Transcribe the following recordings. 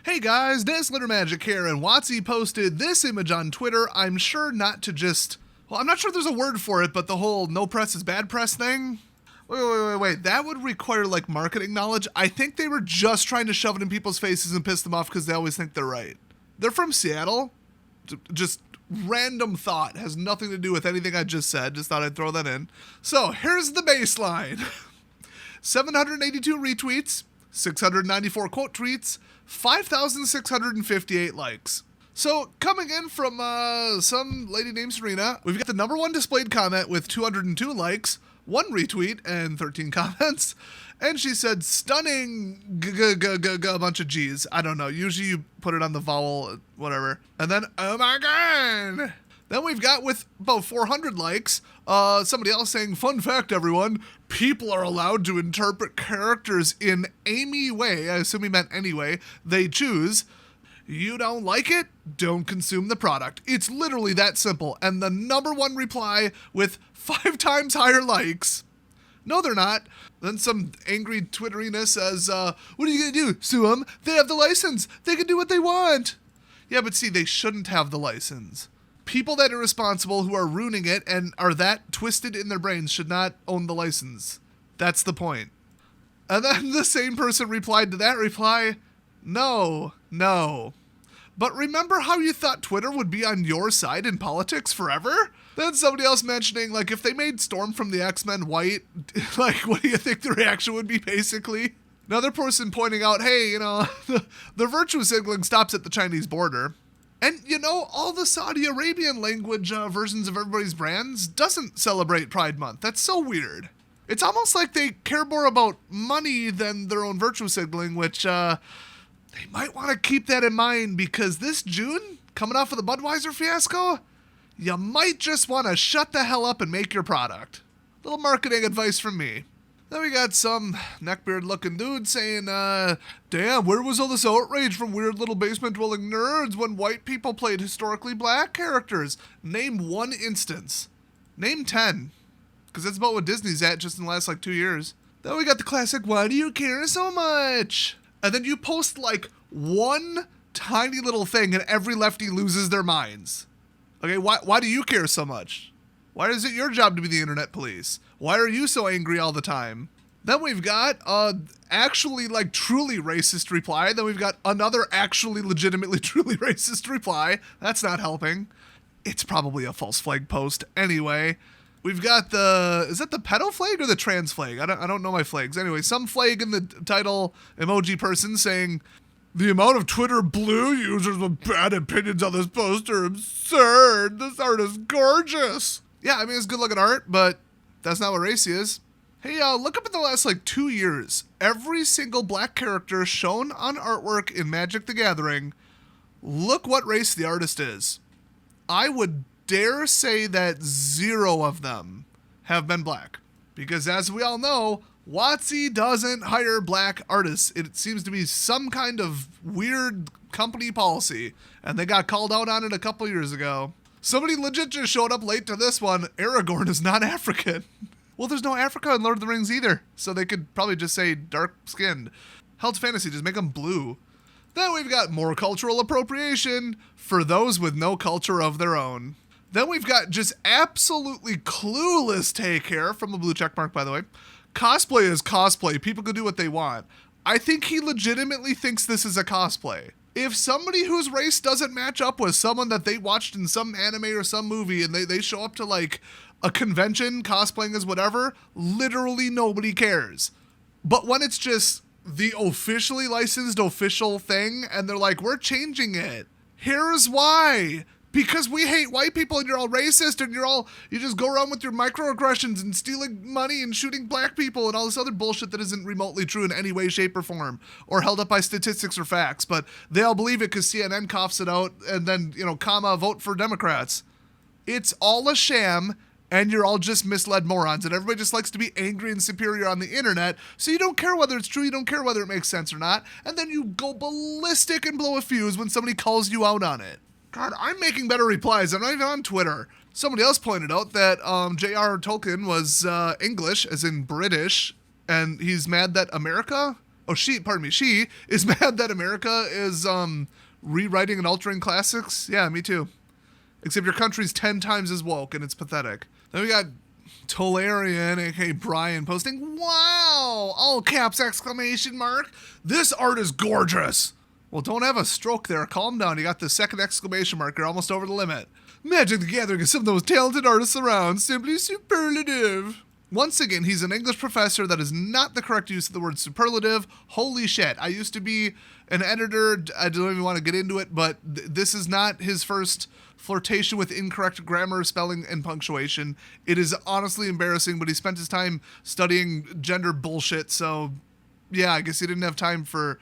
Hey guys, this Litter Magic here, and WOTC posted this image on Twitter. I'm sure not to just... Well, I'm not sure there's a word for it, but the whole no press is bad press thing? Wait. That would require, like, marketing knowledge. I think they were just trying to shove it in people's faces and piss them off because they always think they're right. They're from Seattle. Just random thought. Has nothing to do with anything I just said. Just thought I'd throw that in. So, here's the baseline. 782 retweets, 694 quote tweets, 5,658 likes. So, coming in from some lady named Serena, we've got the number one displayed comment with 202 likes, 1 retweet, and 13 comments. And she said, stunning, a bunch of G's. I don't know. Usually you put it on the vowel, whatever. And then, oh my god. Then we've got, with about 400 likes, somebody else saying, fun fact, everyone, people are allowed to interpret characters in any way, I assume he meant anyway, they choose. You don't like it? Don't consume the product. It's literally that simple. And the number one reply with 5 times higher likes. No, they're not. Then some angry Twitterina says, what are you going to do? Sue them? They have the license. They can do what they want. Yeah, but see, they shouldn't have the license. People that are responsible who are ruining it and are that twisted in their brains should not own the license. That's the point. And then the same person replied to that reply, no. But remember how you thought Twitter would be on your side in politics forever? Then somebody else mentioning, like, if they made Storm from the X-Men white, like, what do you think the reaction would be, basically? Another person pointing out, hey, you know, the virtue signaling stops at the Chinese border. And, you know, all the Saudi Arabian language versions of everybody's brands doesn't celebrate Pride Month. That's so weird. It's almost like they care more about money than their own virtue signaling, which they might want to keep that in mind because this June, coming off of the Budweiser fiasco, you might just want to shut the hell up and make your product. Little marketing advice from me. Then we got some neckbeard-looking dude saying, damn, where was all this outrage from weird little basement-dwelling nerds when white people played historically black characters? Name one instance. Name 10. Because that's about what Disney's at just in the last, 2 years. Then we got the classic, why do you care so much? And then you post, one tiny little thing and every lefty loses their minds. Okay, why do you care so much? Why is it your job to be the internet police? Why are you so angry all the time? Then we've got actually truly racist reply. Then we've got another actually legitimately truly racist reply. That's not helping. It's probably a false flag post anyway. We've got is that the pedo flag or the trans flag? I don't know my flags. Anyway, some flag in the title emoji person saying, the amount of Twitter blue users with bad opinions on this post are absurd. This art is gorgeous. Yeah, I mean, it's good looking art, but that's not what race is. Hey, look up at the last 2 years. Every single black character shown on artwork in Magic the Gathering, look what race the artist is. I would dare say that 0 of them have been black. Because as we all know, WOTC doesn't hire black artists. It seems to be some kind of weird company policy, and they got called out on it a couple years ago. Somebody legit just showed up late to this one. Aragorn is not African. Well, there's no Africa in Lord of the Rings either, so they could probably just say dark-skinned. Hell, it's fantasy, just make them blue. Then we've got more cultural appropriation for those with no culture of their own. Then we've got just absolutely clueless take here, from a blue checkmark, by the way. Cosplay is cosplay. People can do what they want. I think he legitimately thinks this is a cosplay. If somebody whose race doesn't match up with someone that they watched in some anime or some movie and they show up to a convention cosplaying as whatever, literally nobody cares. But when it's just the officially licensed official thing and they're like, we're changing it. Here's why. Because we hate white people and you're all racist and you just go around with your microaggressions and stealing money and shooting black people and all this other bullshit that isn't remotely true in any way, shape, or form or held up by statistics or facts. But they all believe it because CNN coughs it out and then, vote for Democrats. It's all a sham and you're all just misled morons and everybody just likes to be angry and superior on the internet. So you don't care whether it's true, you don't care whether it makes sense or not. And then you go ballistic and blow a fuse when somebody calls you out on it. God, I'm making better replies. I'm not even on Twitter. Somebody else pointed out that J.R. Tolkien was English, as in British, and he's mad that America She is mad that America is rewriting and altering classics. Yeah, me too. Except your country's 10 times as woke, and it's pathetic. Then we got Tolarian, aka Brian, posting, "Wow!" All caps exclamation mark. "This art is gorgeous." Well, don't have a stroke there. Calm down. You got the second exclamation mark. You're almost over the limit. "Magic the Gathering is some of the most talented artists around. Simply superlative." Once again, he's an English professor. That is not the correct use of the word superlative. Holy shit. I used to be an editor. I don't even want to get into it, but this is not his first flirtation with incorrect grammar, spelling, and punctuation. It is honestly embarrassing, but he spent his time studying gender bullshit, so yeah, I guess he didn't have time for,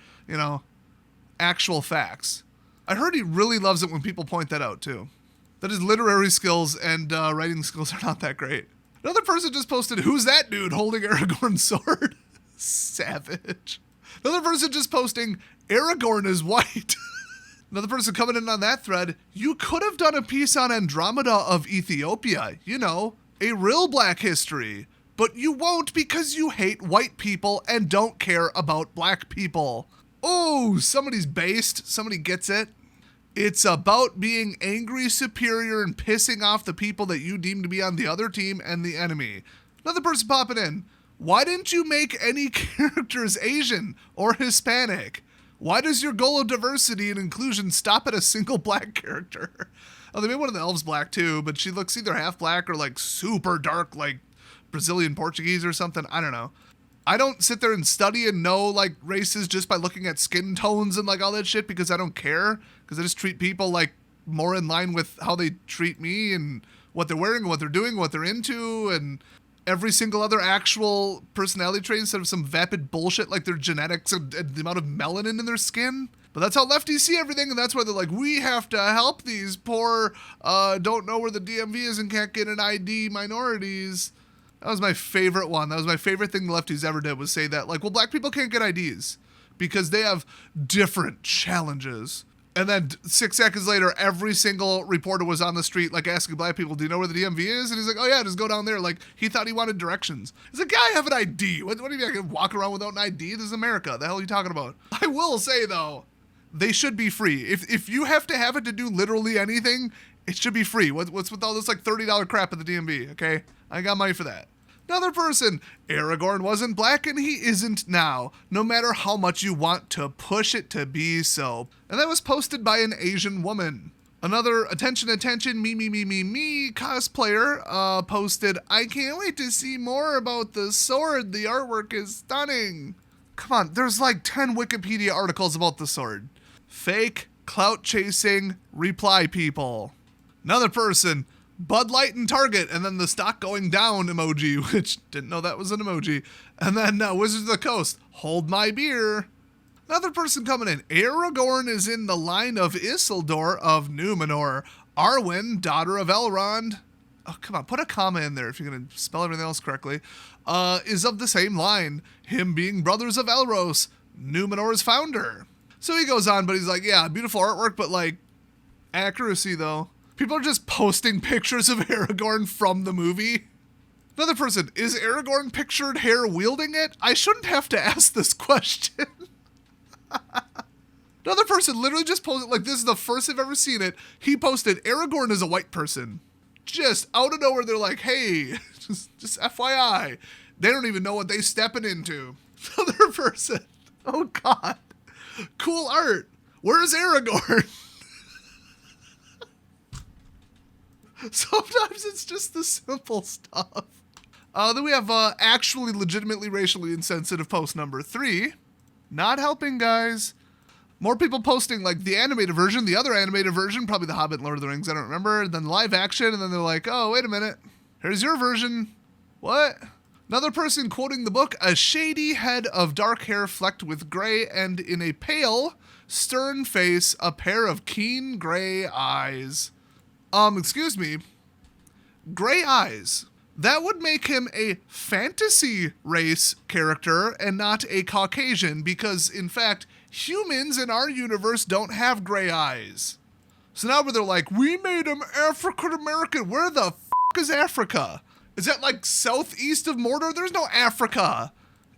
actual facts. I heard he really loves it when people point that out, too. That his literary skills and writing skills are not that great. Another person just posted, "Who's that dude holding Aragorn's sword?" Savage. Another person just posting, "Aragorn is white." Another person coming in on that thread, "You could have done a piece on Andromeda of Ethiopia, a real black history, but you won't because you hate white people and don't care about black people." Oh, somebody's based. Somebody gets it. It's about being angry, superior, and pissing off the people that you deem to be on the other team and the enemy. Another person popping in, "Why didn't you make any characters Asian or Hispanic? Why does your goal of diversity and inclusion stop at a single black character?" Oh, they made one of the elves black too, but she looks either half black or like super dark, like Brazilian Portuguese or something. I don't know. I don't sit there and study and know like races just by looking at skin tones and like all that shit because I don't care. Because I just treat people like more in line with how they treat me and what they're wearing and what they're doing, what they're into, and every single other actual personality trait instead of some vapid bullshit like their genetics and the amount of melanin in their skin. But that's how lefties see everything, and that's why they're like, "We have to help these poor, don't know where the DMV is and can't get an ID minorities." That was my favorite one. That was my favorite thing the lefties ever did, was say that, like, well, black people can't get IDs because they have different challenges. And then 6 seconds later, every single reporter was on the street, like, asking black people, "Do you know where the DMV is?" And he's like, "Oh, yeah, just go down there." Like, he thought he wanted directions. He's like, "Yeah, I have an ID. What do you mean I can walk around without an ID? This is America. The hell are you talking about?" I will say, though, they should be free. If you have to have it to do literally anything, it should be free. What's with all this, like, $30 crap at the DMV, okay? I got money for that. Another person, "Aragorn wasn't black and he isn't now, no matter how much you want to push it to be so." And that was posted by an Asian woman. Another attention, me cosplayer posted, "I can't wait to see more about the sword. The artwork is stunning." Come on, there's like 10 Wikipedia articles about the sword. Fake, clout chasing, reply people. Another person, "Bud Light and Target," and then the stock going down emoji, which didn't know that was an emoji. And then Wizards of the Coast, "Hold my beer." Another person coming in, "Aragorn is in the line of Isildur of Numenor. Arwen, daughter of Elrond." Oh, come on, put a comma in there if you're going to spell everything else correctly. "Is of the same line, him being brothers of Elros, Numenor's founder." So he goes on, but he's like, yeah, beautiful artwork, but like, accuracy though. People are just posting pictures of Aragorn from the movie. Another person, "Is Aragorn pictured hair wielding it? I shouldn't have to ask this question." Another person literally just posted, like, this is the first I've ever seen it. He posted, "Aragorn is a white person." Just out of nowhere, they're like, "Hey, just FYI." They don't even know what they're stepping into. Another person, "Oh God, cool art. Where's Aragorn?" Sometimes it's just the simple stuff. Then we have actually legitimately racially insensitive post number 3. Not helping, guys. More people posting like the animated version, the other animated version, probably The Hobbit and Lord of the Rings, I don't remember, then live action, and then they're like, "Oh, wait a minute. Here's your version." What? Another person quoting the book, "A shady head of dark hair flecked with gray, and in a pale, stern face, a pair of keen gray eyes." Excuse me, gray eyes. That would make him a fantasy race character and not a Caucasian, because in fact, humans in our universe don't have gray eyes. So now they're like, "We made him African American." Where the f*** is Africa? Is that like southeast of Mordor? There's no Africa.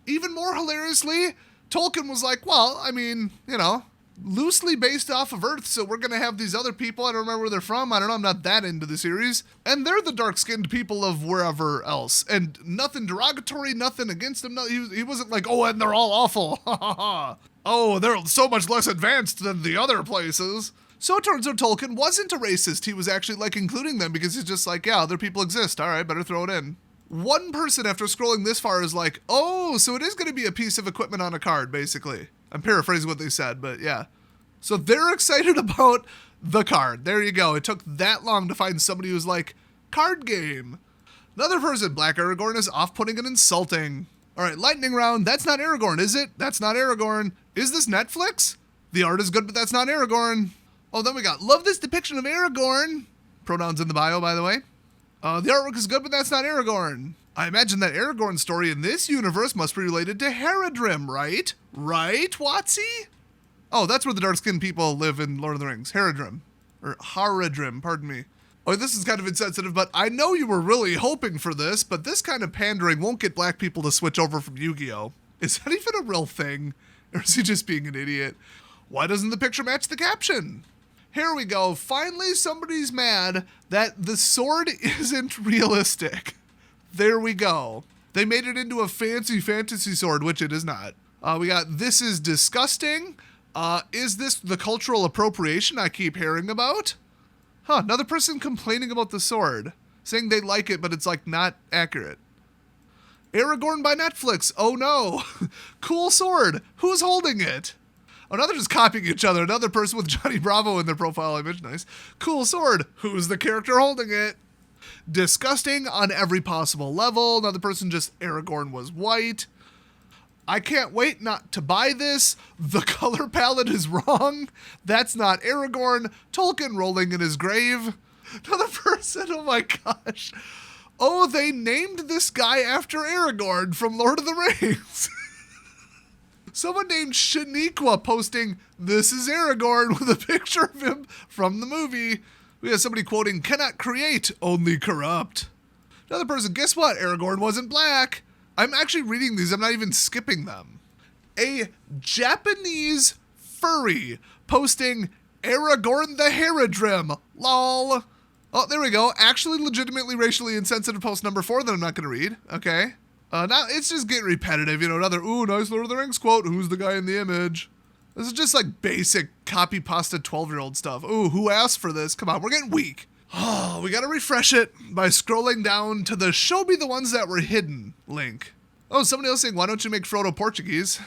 Even more hilariously, Tolkien was like, well, I mean, you know, loosely based off of Earth, so we're going to have these other people. I don't remember where they're from. I don't know. I'm not that into the series. And they're the dark-skinned people of wherever else. And nothing derogatory, nothing against them. No, he wasn't like, oh, and they're all awful. Oh, they're so much less advanced than the other places. So it turns out Tolkien wasn't a racist. He was actually like including them because he's just like, yeah, other people exist. All right, better throw it in. One person after scrolling this far is like, oh, so it is going to be a piece of equipment on a card, basically. I'm paraphrasing what they said, but yeah. So they're excited about the card. There you go. It took that long to find somebody who's like, card game. Another person, Black Aragorn, is off-putting and insulting. All right, lightning round. That's not Aragorn, is it? That's not Aragorn. Is this Netflix? The art is good, but that's not Aragorn. Oh, then we got, love this depiction of Aragorn. Pronouns in the bio, by the way. The artwork is good, but that's not Aragorn. I imagine that Aragorn story in this universe must be related to Haradrim, right? Right, WOTC? Oh, that's where the dark-skinned people live in Lord of the Rings. Haradrim. Or Haradrim, pardon me. Oh, this is kind of insensitive, but I know you were really hoping for this, but this kind of pandering won't get black people to switch over from Yu-Gi-Oh! Is that even a real thing? Or is he just being an idiot? Why doesn't the picture match the caption? Here we go. Finally, somebody's mad that the sword isn't realistic. There we go. They made it into a fancy fantasy sword, which it is not. We got, this is disgusting. Is this the cultural appropriation I keep hearing about? Huh, another person complaining about the sword. Saying they like it, but it's like not accurate. Aragorn by Netflix. Oh no. Cool sword. Who's holding it? Another just copying each other. Another person with Johnny Bravo in their profile image. Nice. Cool sword. Who's the character holding it? Disgusting on every possible level. Another person just, Aragorn was white. I can't wait not to buy this. The color palette is wrong. That's not Aragorn. Tolkien rolling in his grave. Another person, oh my gosh. Oh, they named this guy after Aragorn from Lord of the Rings. Someone named Shaniqua posting, this is Aragorn, with a picture of him from the movie. We have somebody quoting, cannot create, only corrupt. Another person, guess what? Aragorn wasn't black. I'm actually reading these. I'm not even skipping them. A Japanese furry posting, Aragorn the Haradrim. Lol. Oh, there we go. Actually legitimately racially insensitive post number 4 that I'm not going to read. Okay. Now it's just getting repetitive, you know, another, ooh, nice Lord of the Rings quote, who's the guy in the image? This is just like basic copy pasta 12-year-old stuff. Ooh, who asked for this? Come on, we're getting weak. Oh, we gotta refresh it by scrolling down to the show me the ones that were hidden link. Oh, somebody else saying, why don't you make Frodo Portuguese?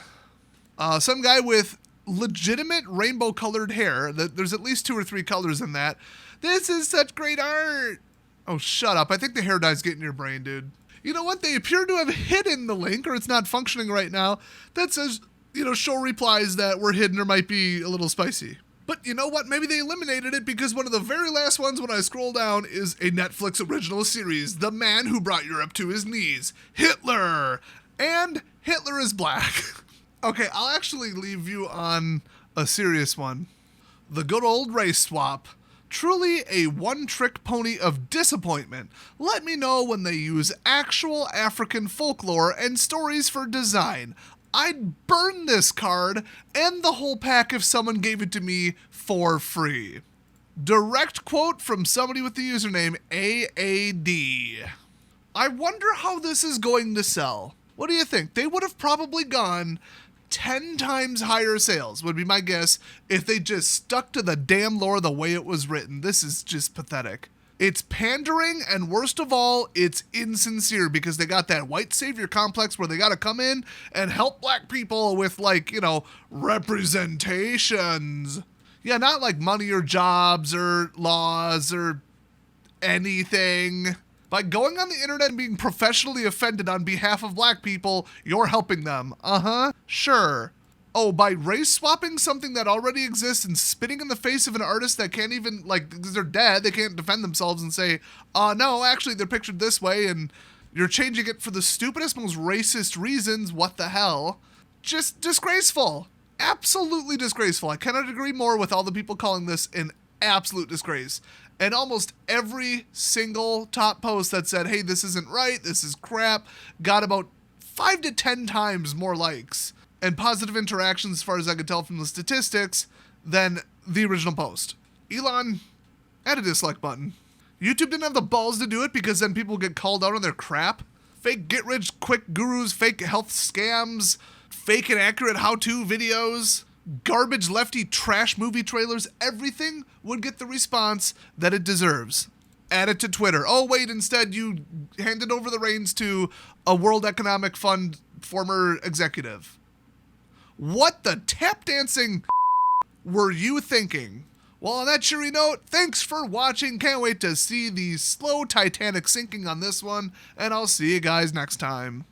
Some guy with legitimate rainbow colored hair. There's at least 2 or 3 colors in that. This is such great art. Oh, shut up. I think the hair dye's getting in your brain, dude. You know what? They appear to have hidden the link, or it's not functioning right now, that says, you know, show replies that were hidden or might be a little spicy. But you know what? Maybe they eliminated it because one of the very last ones when I scroll down is a Netflix original series, The Man Who Brought Europe to His Knees, Hitler. And Hitler is black. Okay, I'll actually leave you on a serious one. The good old race swap. Truly a one-trick pony of disappointment. Let me know when they use actual African folklore and stories for design. I'd burn this card and the whole pack if someone gave it to me for free. Direct quote from somebody with the username AAD. I wonder how this is going to sell. What do you think? They would have probably gone 10 times higher sales, would be my guess, if they just stuck to the damn lore the way it was written. This is just pathetic. It's pandering, and worst of all, it's insincere because they got that white savior complex where they got to come in and help black people with, like, you know, representations. Yeah, not like money or jobs or laws or anything. By going on the internet and being professionally offended on behalf of black people, you're helping them. Sure. Oh, by race swapping something that already exists and spitting in the face of an artist that can't even, like, because they're dead, they can't defend themselves and say, no, actually they're pictured this way and you're changing it for the stupidest, most racist reasons. What the hell? Just disgraceful. Absolutely disgraceful. I cannot agree more with all the people calling this an absolute disgrace. And almost every single top post that said, hey, this isn't right, this is crap, got about 5 to 10 times more likes. and positive interactions, as far as I could tell from the statistics, than the original post. Elon, add a dislike button. YouTube didn't have the balls to do it because then people get called out on their crap. Fake get-rich-quick gurus, fake health scams, fake inaccurate how-to videos, garbage lefty trash movie trailers, everything would get the response that it deserves. Add it to Twitter. Oh, wait, instead you handed over the reins to a World Economic Fund former executive. What the tap dancing were you thinking? Well, on that cheery note, thanks for watching. Can't wait to see the slow Titanic sinking on this one, and I'll see you guys next time.